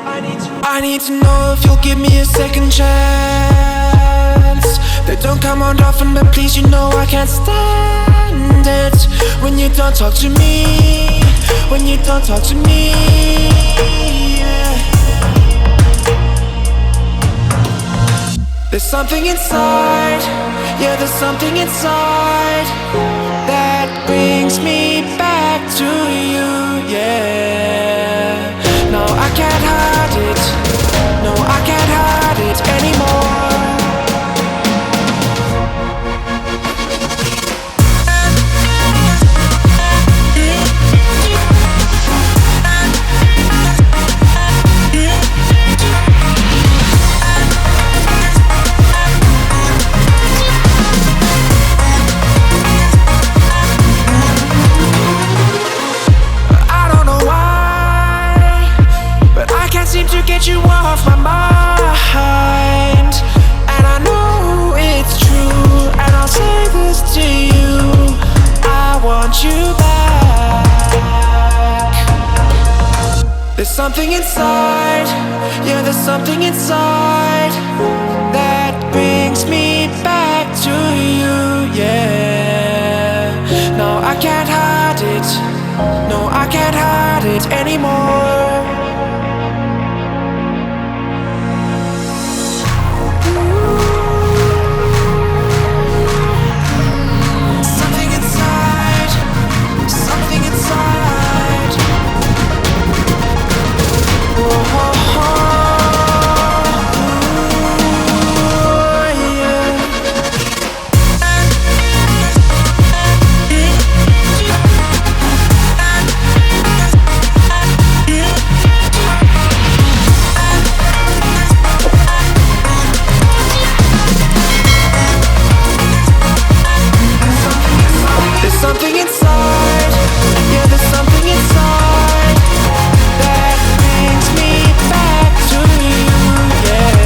I need to know if you'll give me a second chance. They don't come around often, but please, you know I can't stand it when you don't talk to me, when you don't talk to me, yeah. There's something inside, yeah, there's something inside that brings me back to you, yeah. No, I can't hide it, no, I can't hide it anymore. Get you off my mind, and I know it's true, and I'll say this to you, I want you back. There's something inside, yeah, there's something inside that brings me back to you, yeah. No, I can't hide it, no, I can't hide it anymore. Something inside, yeah, there's something inside that brings me back to you, yeah.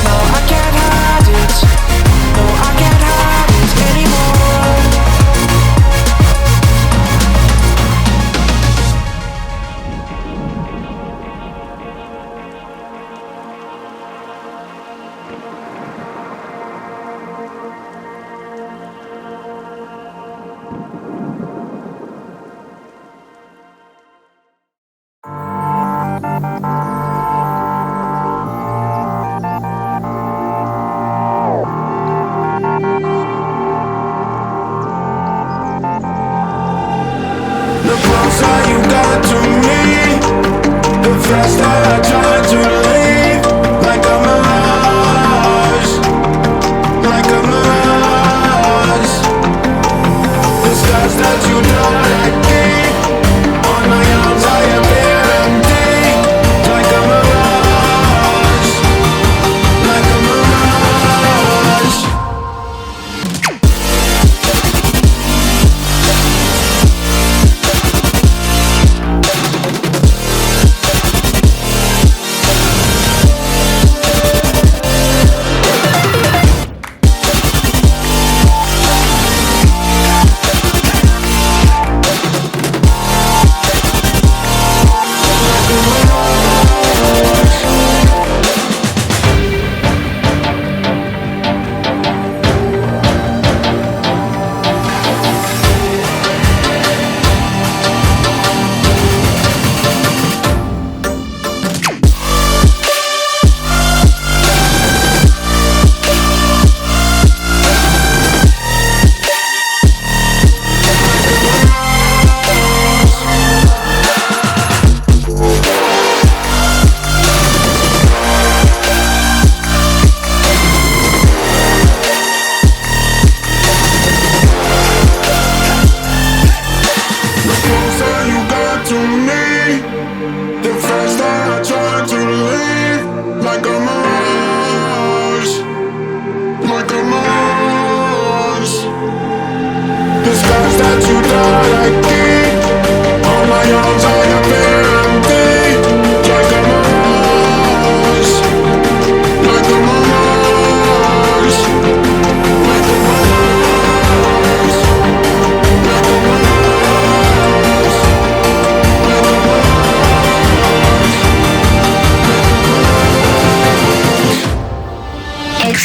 No, I can't hide it, no, I can't hide it anymore. The closer you got to me, the faster I try to leave. Like a mirage, like a mirage. The scars that you know I keep on my arms, I am here empty. Like a mirage, like a mirage.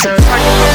So